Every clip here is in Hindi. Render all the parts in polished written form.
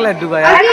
लड्डू का यार।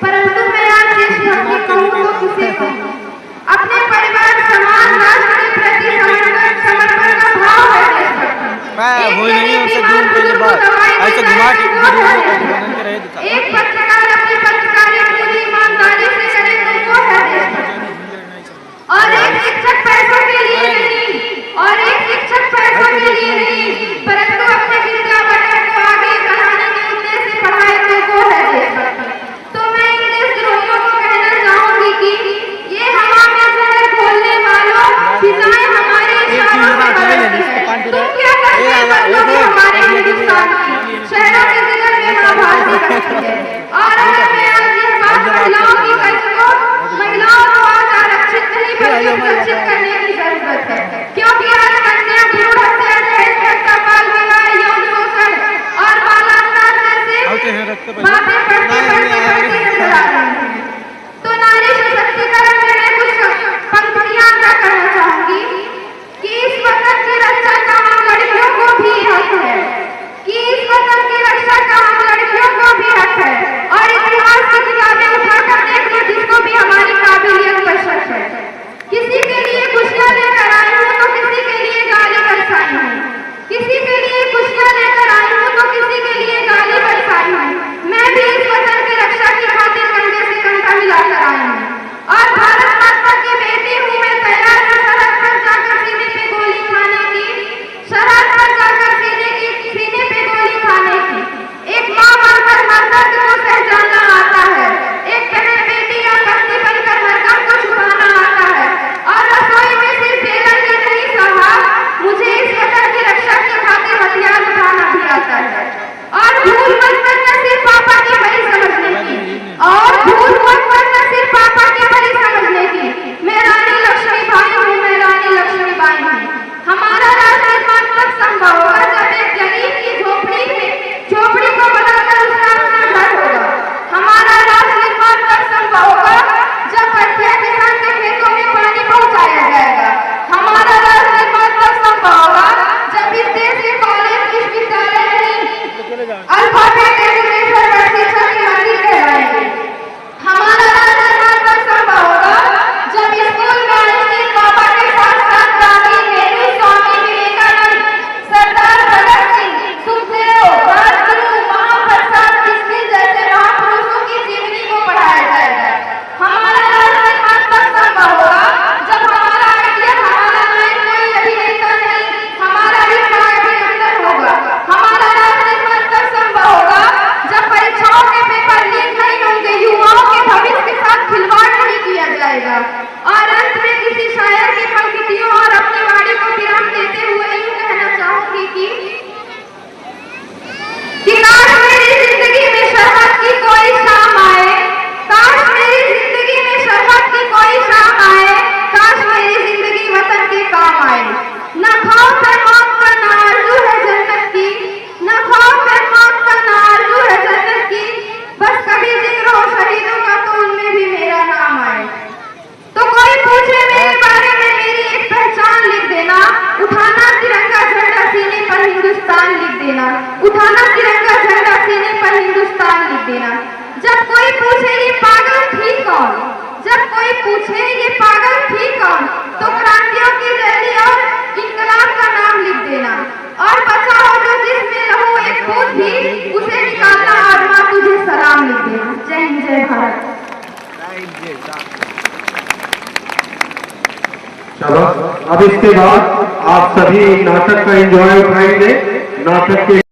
परंतु मैं आज देशभक्ति कहूँ तो किसे कहूँ? अपने परिवार, समाज, राष्ट्र के प्रति समर्पण का भाव है देशभक्ति। एक पत्रकार अपनी पत्रकारी पूरी ईमानदारी से करे तो वो है देशभक्ति। और एक शिक्षक पैसों के लिए नहीं, परंतु अपने विद्या बटन को आगे बढ़ाने के उद्देश्य से पढ़ाए तो वो है देशभक्ति। तो मैं इन देशद्रोहियों को कहना चाहूंगी कि ये हवा में जहर घोलने वालों फिजाएं हमारे इशारों से बदलती हैं। तुम क्या करते हो हमारे हिंदुस्तान की शहरों के जिगर में महाभारती करती है। और अगर मैं आज इस बात महिलाओं की कही को, महिलाओं को आज आरक्षित नहीं बल्कि सुरक्षित करने की जरूरत है, क्योंकि आज कन्या भ्रूण हत्या, दहेज हत्या, बाल विवाह, यौन शोषण और बालात्कार जैसे बातें पढ़ते नजर आ रही हैं। तो नारी सशक्तिकरण में मैं कुछ पंक्तियां कहना चाहूंगी कि इस वतन की रक्षा का हम लड़कियों को भी हक है, और इतिहास की किताबें उठाकर देख लो जिसको भी हमारी काबिलियत पर शक है। किसी के लिए खुशियां लेकर आई हूँ तो किसी के लिए गाली बरसाई हूँ, किसी के लिए खुशियां लेकर आई हूँ तो किसी के लिए गाली बरसाई हूँ। मैं भी इस वतन देना। जब कोई पूछे ये पागल थी कौन, जब कोई पूछे ये पागल थी कौन, तो क्रांतियों की रैली और इंकलाब का नाम लिख देना। और बचा हो जो जिसमें रहो एक खुद भी, उसे निकालना और मां तुझे सलाम लिख देना। जय हिंद, जय भारत। चलो अब इसके बाद आप सभी नाटक का एंजॉय उठाएंगे। नाटक के